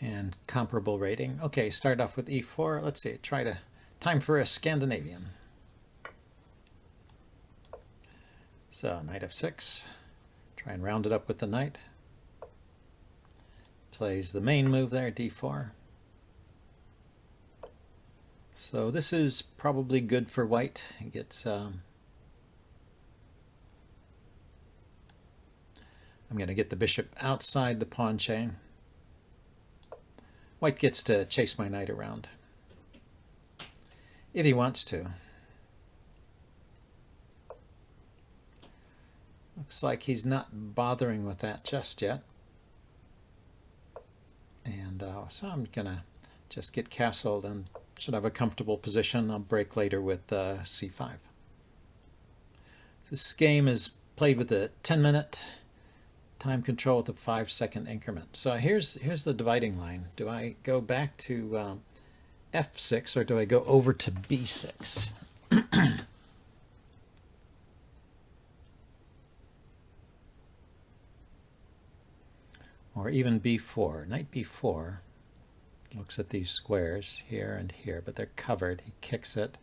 and comparable rating. Okay, start off with e4. Let's see, time for a Scandinavian. So knight f6. Try and round it up with the knight. Plays the main move there, d4. So this is probably good for white. He gets I'm going to get the bishop outside the pawn chain. White gets to chase my knight around if he wants to. Looks like he's not bothering with that just yet. And so I'm going to just get castled and should have a comfortable position. I'll break later with c5. This game is played with a 10-minute time control with a 5-second increment. So here's the dividing line. Do I go back to f6 or do I go over to b6? Or even b4. Knight b4 looks at these squares here and here, but they're covered. He kicks it,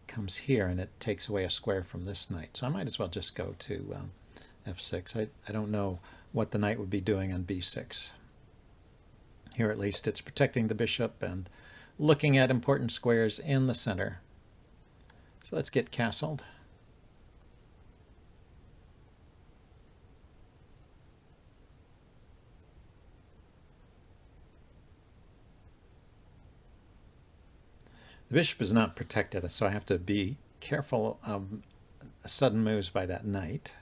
comes here, and it takes away a square from this knight. So I might as well just go to f6. I don't know what the knight would be doing on b6. Here at least it's protecting the bishop and looking at important squares in the center. So let's get castled. The bishop is not protected, so I have to be careful of sudden moves by that knight.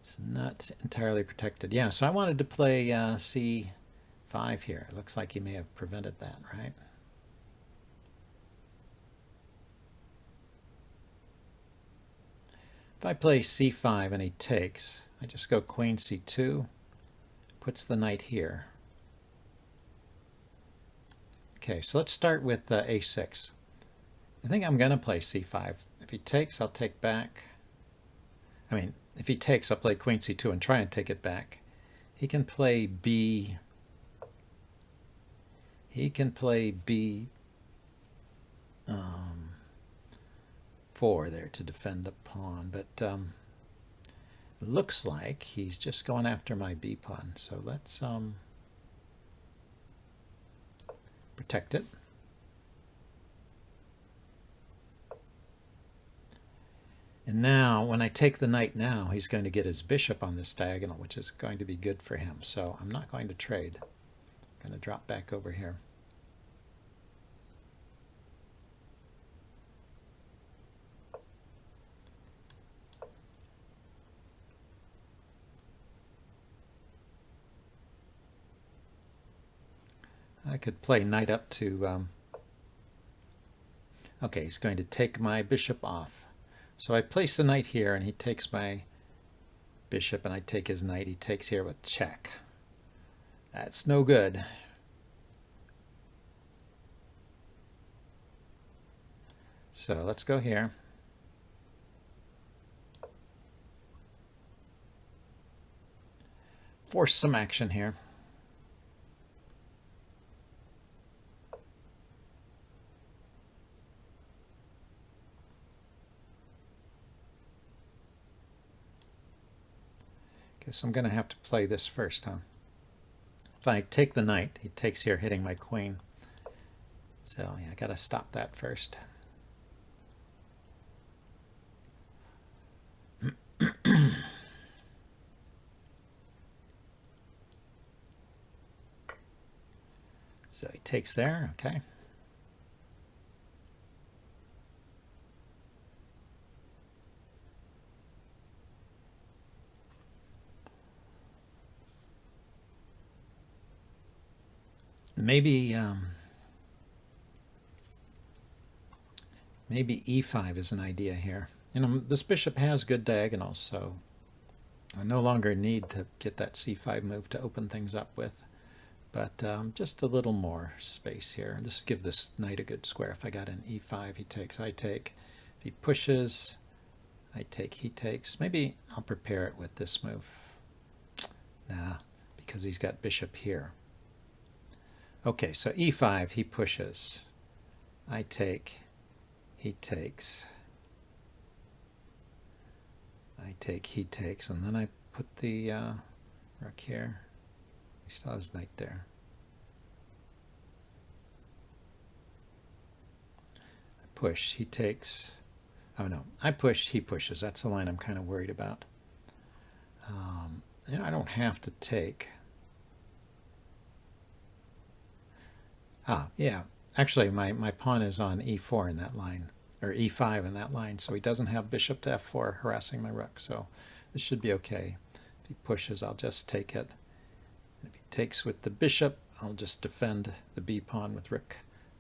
It's not entirely protected. Yeah, so I wanted to play c5 here. It looks like he may have prevented that, right? If I play c5 and he takes, I just go queen c2, puts the knight here. Okay, so let's start with a6. I think I'm going to play c5. If he takes, I'll take back. I mean, if he takes, I'll play queen c2 and try and take it back. He can play b. He can play b4 there to defend the pawn, but looks like he's just going after my b pawn. So let's protect it. And now, when I take the knight now, he's going to get his bishop on this diagonal, which is going to be good for him. So I'm not going to trade. I'm going to drop back over here. I could play knight up to... okay, he's going to take my bishop off. So I place the knight here, and he takes my bishop, and I take his knight. He takes here with check. That's no good. So let's go here. Force some action here. Guess I'm going to have to play this first, huh? If I take the knight, he takes here, hitting my queen. So yeah, I got to stop that first. So he takes there, okay. Maybe e5 is an idea here. You know, this bishop has good diagonals, so I no longer need to get that c5 move to open things up with. But just a little more space here. Just give this knight a good square. If I got an e5, he takes, I take. If he pushes, I take, he takes. Maybe I'll prepare it with this move. Nah, because he's got bishop here. Okay, so e5, he pushes. I take, he takes. I take, he takes, and then I put the rook here. He still has knight there. I push, he takes. Oh no, I push, he pushes. That's the line I'm kind of worried about. I don't have to take. Yeah. Actually, my pawn is on e4 in that line, or e5 in that line, so he doesn't have bishop to f4 harassing my rook, so this should be okay. If he pushes, I'll just take it. If he takes with the bishop, I'll just defend the b pawn with rook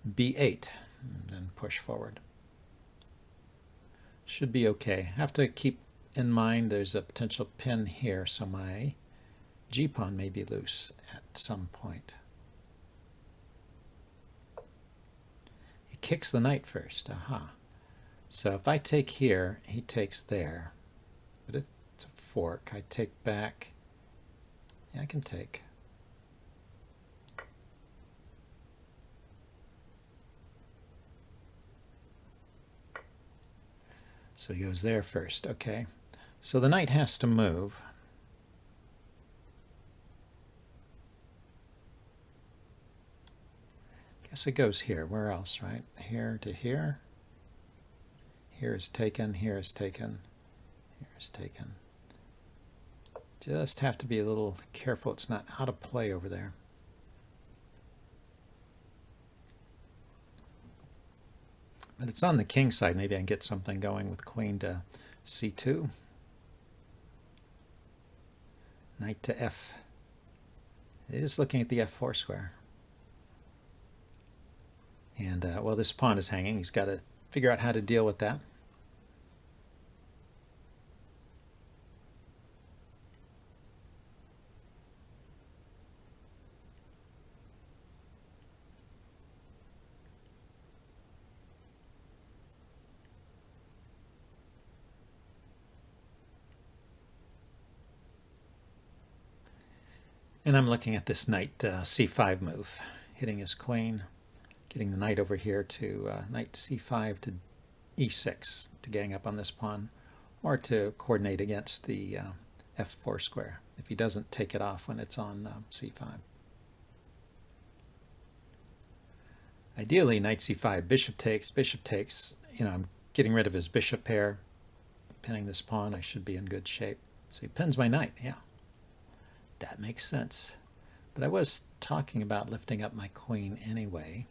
b8, and then push forward. Should be okay. Have to keep in mind there's a potential pin here, so my g pawn may be loose at some point. He kicks the knight first. Aha. So if I take here, he takes there. But it's a fork. I take back. Yeah, I can take. So he goes there first. Okay. So the knight has to move. Guess it goes here. Where else, right? Here to here. Here is taken. Here is taken. Here is taken. Just have to be a little careful it's not out of play over there. But it's on the king side. Maybe I can get something going with queen to c2. Knight to f. It is looking at the f4 square. And, well, this pawn is hanging. He's got to figure out how to deal with that. And I'm looking at this knight c5 move, hitting his queen, getting the knight over here to knight c5 to e6 to gang up on this pawn, or to coordinate against the f4 square if he doesn't take it off when it's on c5. Ideally, knight c5, bishop takes. I'm getting rid of his bishop pair, pinning this pawn. I should be in good shape. So he pins my knight, yeah. That makes sense. But I was talking about lifting up my queen anyway.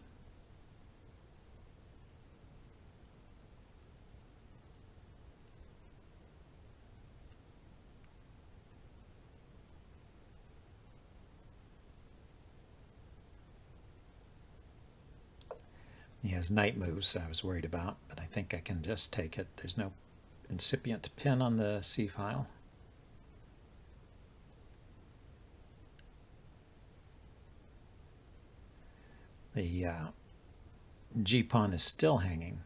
He has knight moves I was worried about, but I think I can just take it. There's no incipient pin on the c file. The g pawn is still hanging.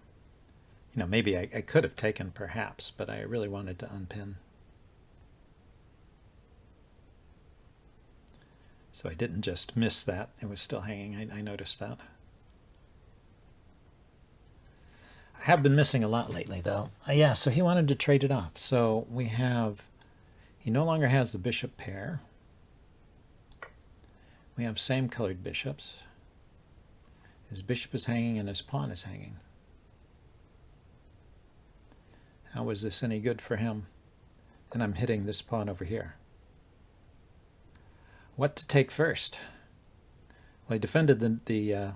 Maybe I could have taken perhaps, but I really wanted to unpin. So I didn't just miss that. It was still hanging. I noticed that. I have been missing a lot lately, though. Yeah, so he wanted to trade it off. So he no longer has the bishop pair. We have same colored bishops. His bishop is hanging and his pawn is hanging. How is this any good for him? And I'm hitting this pawn over here. What to take first? Well, he defended the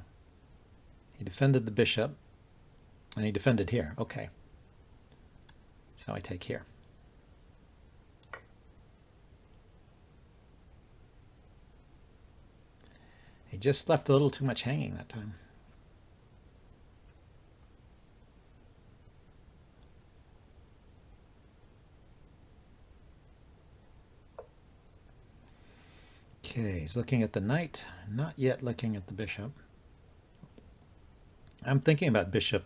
bishop, and he defended here. Okay. So I take here. He just left a little too much hanging that time. Okay, he's looking at the knight, not yet looking at the bishop. I'm thinking about bishop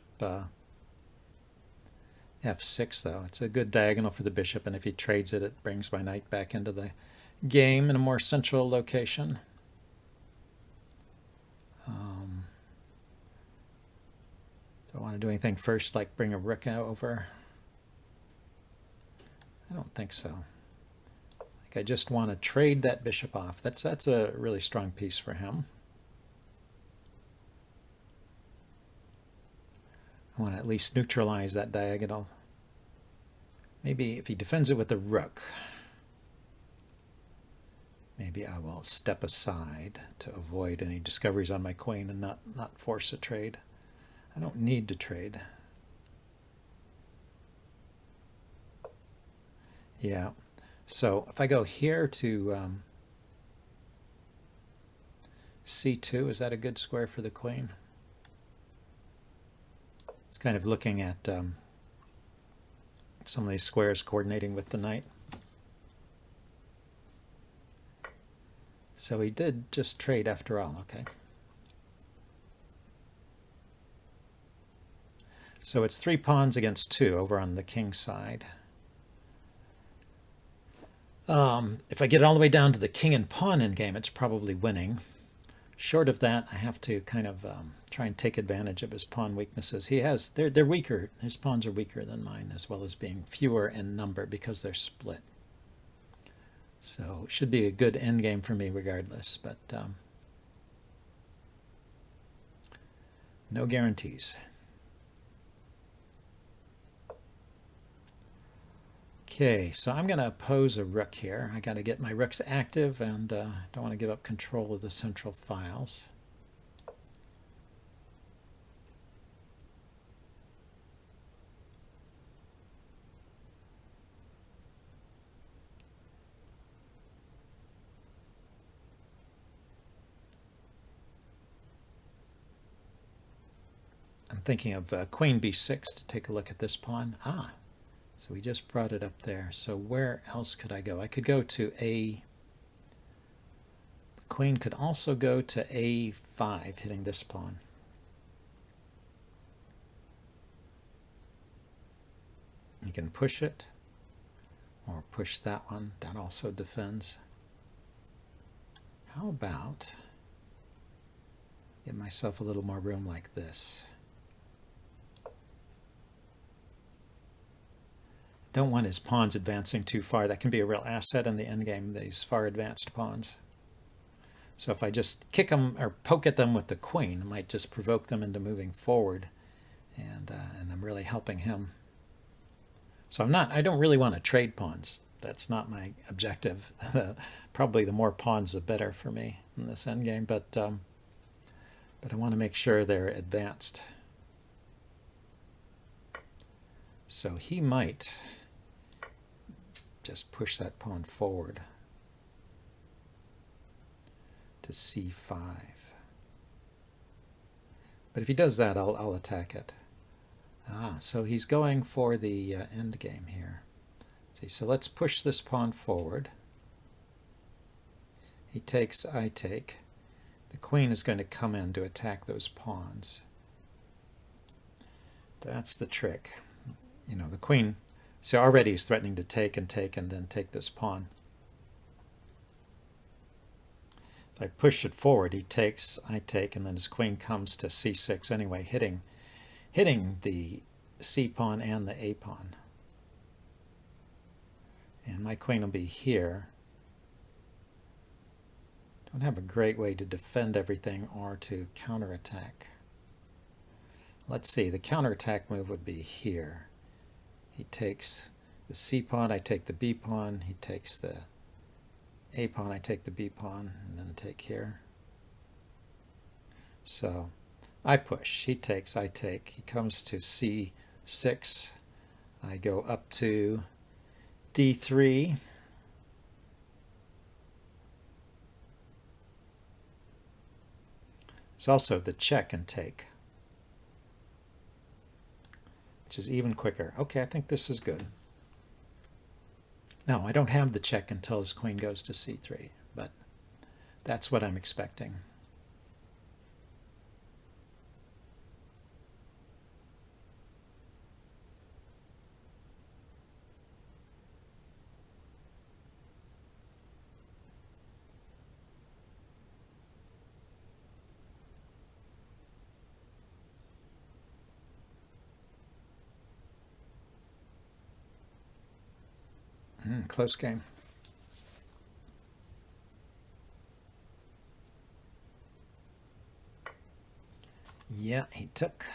f6, though. It's a good diagonal for the bishop, and if he trades it, it brings my knight back into the game in a more central location. Do I want to do anything first, like bring a rook over? I don't think so. I think I just want to trade that bishop off. That's a really strong piece for him. I want to at least neutralize that diagonal. Maybe if he defends it with a rook, maybe I will step aside to avoid any discoveries on my queen and not force a trade. I don't need to trade. Yeah, so if I go here to c2, is that a good square for the queen? It's kind of looking at some of these squares coordinating with the knight. So he did just trade after all, okay. So it's 3 pawns against 2 over on the king side. If I get all the way down to the king and pawn endgame, it's probably winning. Short of that, I have to kind of try and take advantage of his pawn weaknesses. They're weaker. His pawns are weaker than mine, as well as being fewer in number because they're split. So it should be a good endgame for me regardless, but no guarantees. Okay, so I'm going to oppose a rook here. I got to get my rooks active and don't want to give up control of the central files. I'm thinking of queen b6 to take a look at this pawn. So we just brought it up there. So where else could I go? I could go to the queen could also go to a5, hitting this pawn. You can push it, or push that one. That also defends. How about give myself a little more room like this? Don't want his pawns advancing too far. That can be a real asset in the endgame, these far advanced pawns. So if I just kick them or poke at them with the queen, I might just provoke them into moving forward, and I'm really helping him. So I don't really want to trade pawns. That's not my objective. Probably the more pawns, the better for me in this endgame, but I want to make sure they're advanced. So he might just push that pawn forward to c5. But if he does that, I'll attack it. So he's going for the end game here. See, so let's push this pawn forward. He takes, I take. The queen is going to come in to attack those pawns. That's the trick. You know, the queen, so already he's threatening to take and then take this pawn. If I push it forward, he takes, I take, and then his queen comes to c6 anyway, hitting the c pawn and the a pawn. And my queen will be here. Don't have a great way to defend everything or to counterattack. Let's see, the counterattack move would be here. He takes the c pawn, I take the b pawn, he takes the a pawn, I take the b pawn, and then take here. So I push, he takes, I take, he comes to c6, I go up to d3, there's also the check and take, which is even quicker. Okay, I think this is good. No, I don't have the check until his queen goes to c3, but that's what I'm expecting. Close game. Yeah, he took.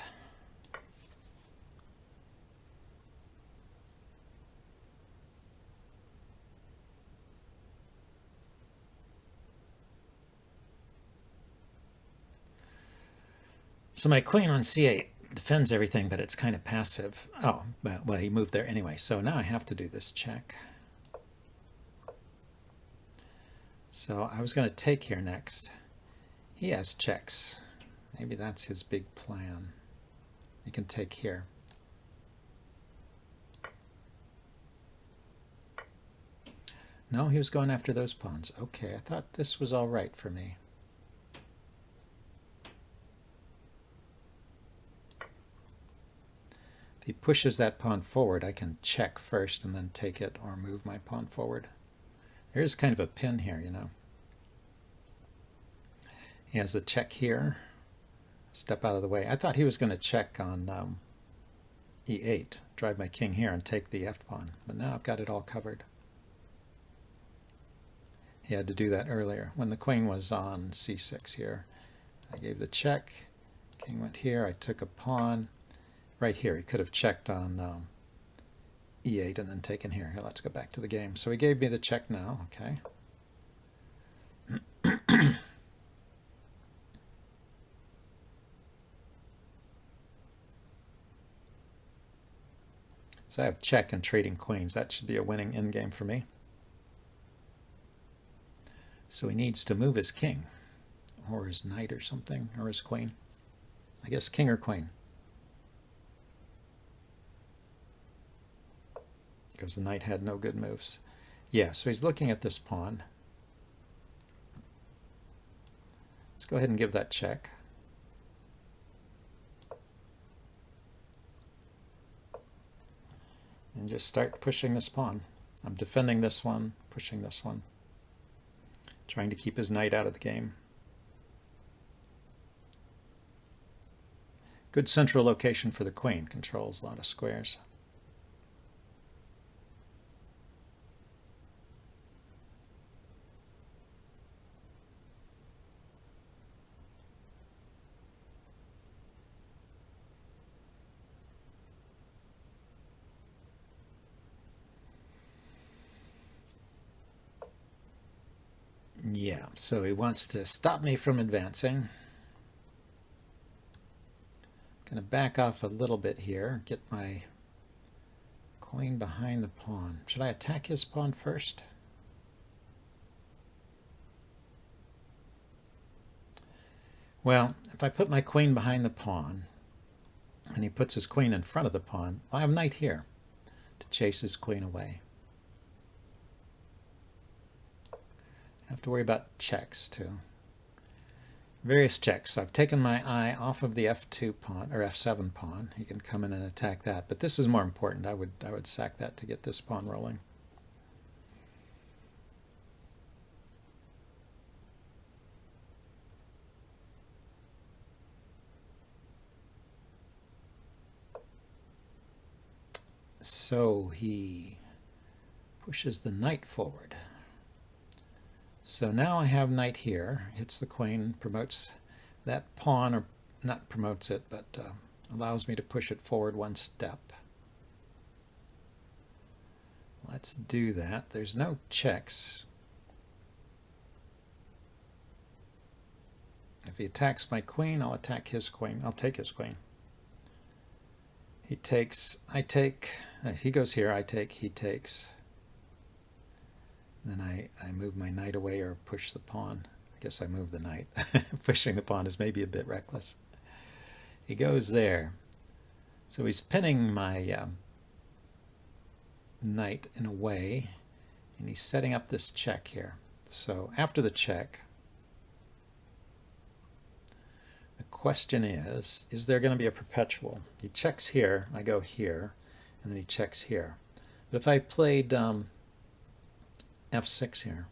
So my queen on c8 defends everything, but it's kind of passive. Oh, well, he moved there anyway. So now I have to do this check. So I was going to take here next. He has checks. Maybe that's his big plan. He can take here. No, he was going after those pawns. Okay, I thought this was all right for me. If he pushes that pawn forward, I can check first and then take it or move my pawn forward. There is kind of a pin here, you know. He has the check here. Step out of the way. I thought he was going to check on e8, drive my king here and take the f-pawn. But now I've got it all covered. He had to do that earlier. When the queen was on c6 here, I gave the check. King went here. I took a pawn. Right here, he could have checked on e8 and then taken here. Here, let's go back to the game. So he gave me the check now. Okay. So I have check and trading queens. That should be a winning endgame for me. So he needs to move his king, or his knight or something, or his queen. I guess king or queen. Because the knight had no good moves. Yeah, so he's looking at this pawn. Let's go ahead and give that check. And just start pushing this pawn. I'm defending this one, pushing this one. Trying to keep his knight out of the game. Good central location for the queen. Controls a lot of squares. Yeah, so he wants to stop me from advancing. Going to back off a little bit here, get my queen behind the pawn. Should I attack his pawn first? Well, if I put my queen behind the pawn, and he puts his queen in front of the pawn, I have knight here to chase his queen away. I have to worry about checks too. Various checks. I've taken my eye off of the f2 pawn or f7 pawn. He can come in and attack that, but this is more important. I would sack that to get this pawn rolling. So he pushes the knight forward. So now I have knight here, hits the queen, promotes that pawn, or not promotes it, but allows me to push it forward one step. Let's do that. There's no checks. If he attacks my queen, I'll attack his queen. I'll take his queen. He takes, I take, he goes here, I take, he takes. Then I move my knight away or push the pawn. I guess I move the knight. Pushing the pawn is maybe a bit reckless. He goes there. So he's pinning my knight in a way, and he's setting up this check here. So after the check, the question is there going to be a perpetual? He checks here, I go here, and then he checks here. But if I played f6 here,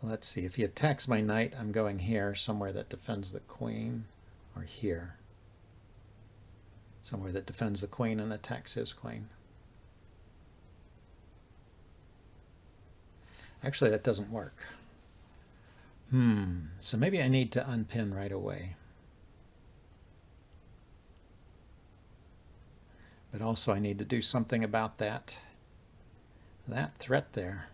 let's see, if he attacks my knight, I'm going here, somewhere that defends the queen, or here. somewhere that defends the queen and attacks his queen. Actually, that doesn't work. So maybe I need to unpin right away. But also I need to do something about that threat there.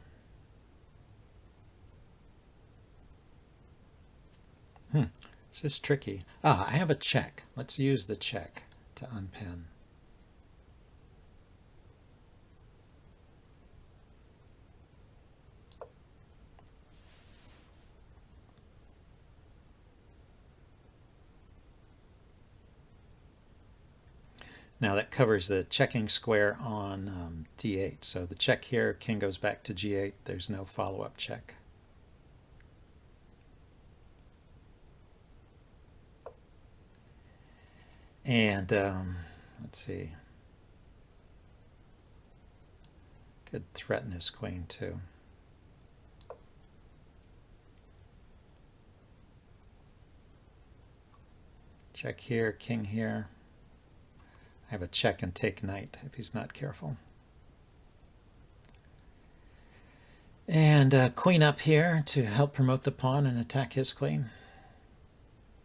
This is tricky. I have a check. Let's use the check to unpin. Now that covers the checking square on d8. So the check here, king goes back to g8. There's no follow-up check. And let's see. Could threaten his queen too. Check here, king here. I have a check and take knight if he's not careful. And queen up here to help promote the pawn and attack his queen.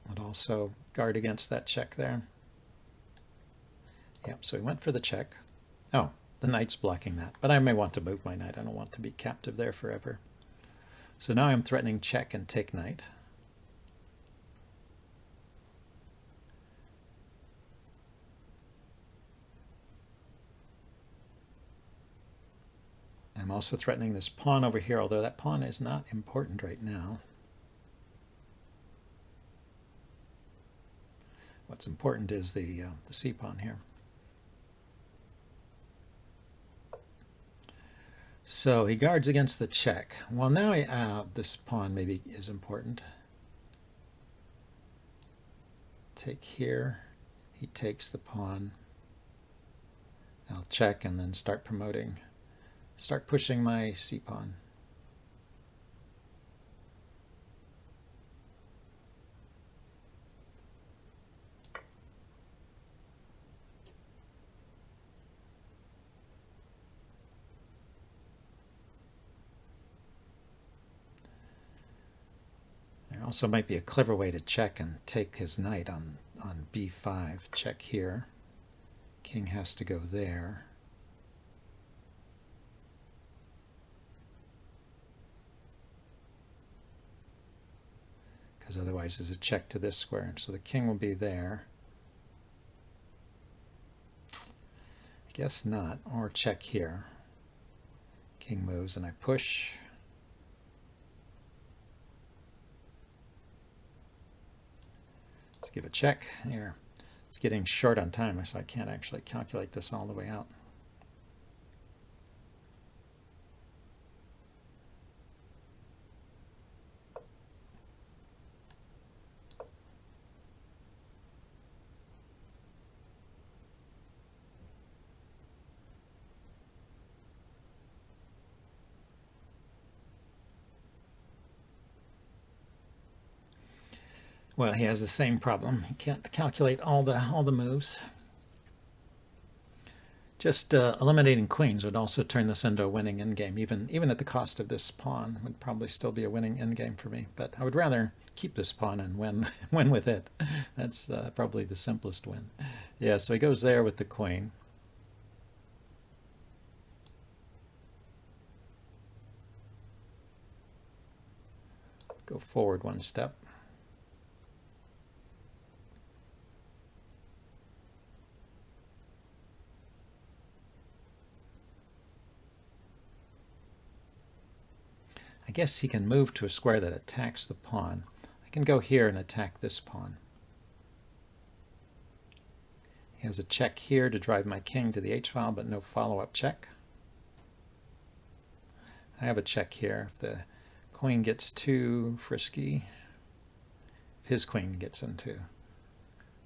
Would also guard against that check there. Yep, so he went for the check. Oh, the knight's blocking that. But I may want to move my knight. I don't want to be captive there forever. So now I'm threatening check and take knight. I'm also threatening this pawn over here, although that pawn is not important right now. What's important is the c-pawn here. So he guards against the check. Well, now this pawn maybe is important. Take here. He takes the pawn. I'll check and then start promoting. Start pushing my c-pawn. There also might be a clever way to check and take his knight on b5. Check here. King has to go there. Because otherwise there's a check to this square. So the king will be there. I guess not. Or check here. King moves and I push. Let's give a check here. It's getting short on time, so I can't actually calculate this all the way out. Well, he has the same problem. He can't calculate all the moves. Just eliminating queens would also turn this into a winning endgame. Even at the cost of this pawn, would probably still be a winning endgame for me. But I would rather keep this pawn and win with it. That's probably the simplest win. Yeah, so he goes there with the queen. Go forward one step. I guess he can move to a square that attacks the pawn. I can go here and attack this pawn. He has a check here to drive my king to the h-file, but no follow-up check. I have a check here. If the queen gets too frisky, his queen gets into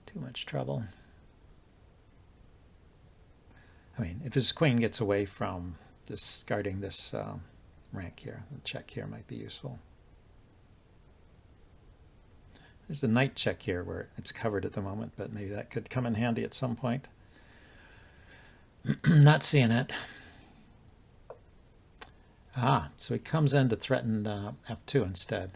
too much trouble. I mean, if his queen gets away from this, guarding this rank here, the check here might be useful. There's a knight check here where it's covered at the moment, but maybe that could come in handy at some point. Not seeing it. Ah, so he comes in to threaten f2 instead.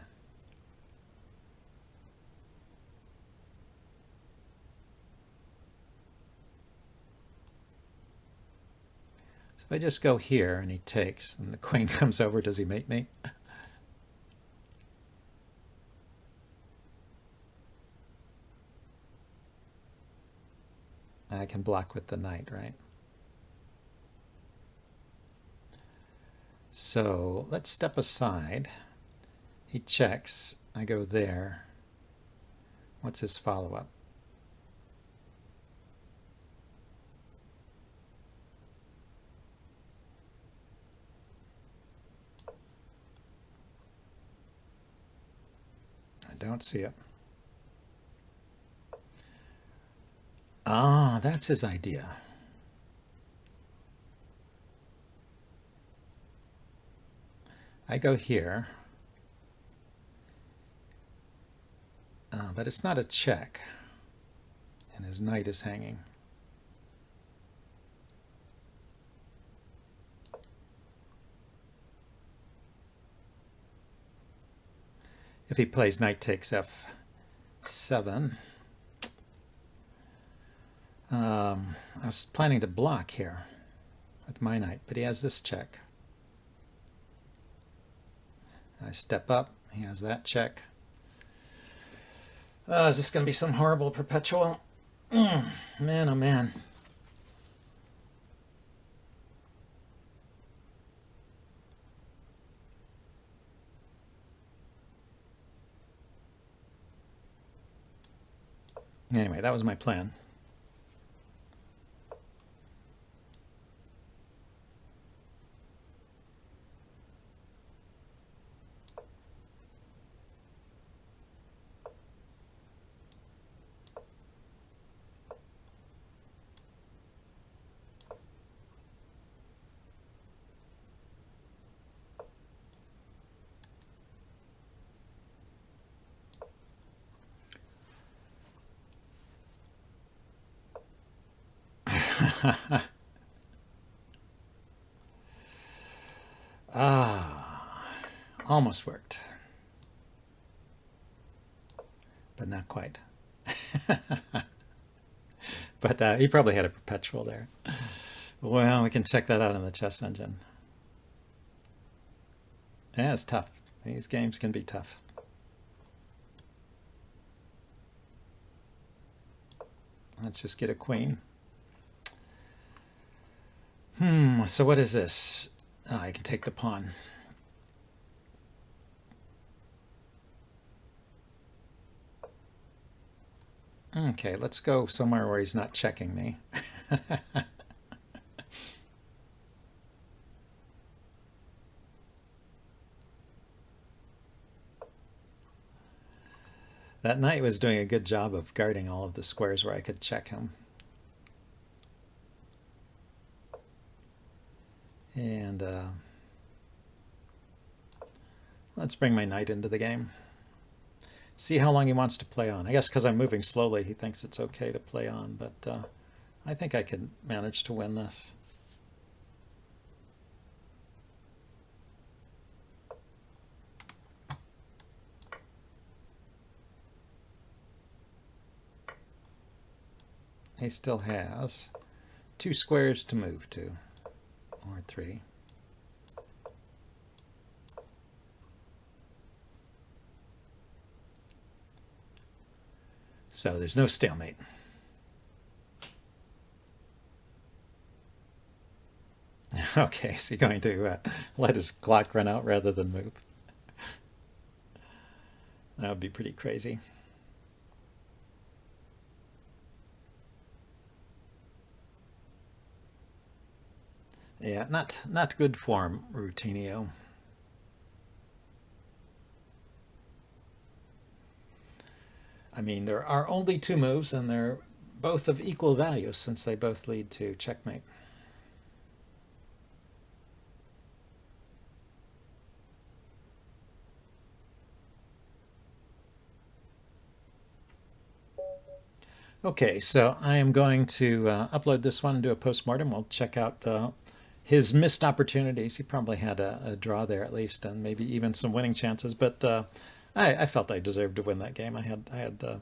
So if I just go here and he takes, and the queen comes over, does he mate me? I can block with the knight, right? So let's step aside. He checks. I go there. What's his follow-up? I don't see it. Ah, that's his idea. I go here. But it's not a check. And his knight is hanging. If he plays knight takes f7, I was planning to block here with my knight, but he has this check. I step up, he has that check. Is this going to be some horrible perpetual? Man, oh man. Anyway, that was my plan. Almost worked. But not quite. But he probably had a perpetual there. Well, we can check that out on the chess engine. Yeah, it's tough. These games can be tough. Let's just get a queen. So what is this? Oh, I can take the pawn. Okay, let's go somewhere where he's not checking me. That knight was doing a good job of guarding all of the squares where I could check him. And let's bring my knight into the game. See how long he wants to play on. I guess because I'm moving slowly, he thinks it's okay to play on, but I think I can manage to win this. He still has 2 squares to move to, or 3. So there's no stalemate. Okay, is he going to let his clock run out rather than move? That would be pretty crazy. Yeah, not good form, Routinio. I mean, there are only 2 moves, and they're both of equal value since they both lead to checkmate. Okay, so I am going to upload this one and do a postmortem. We'll check out his missed opportunities. He probably had a draw there at least, and maybe even some winning chances. But I felt I deserved to win that game. I had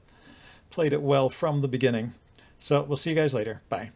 played it well from the beginning. So we'll see you guys later. Bye.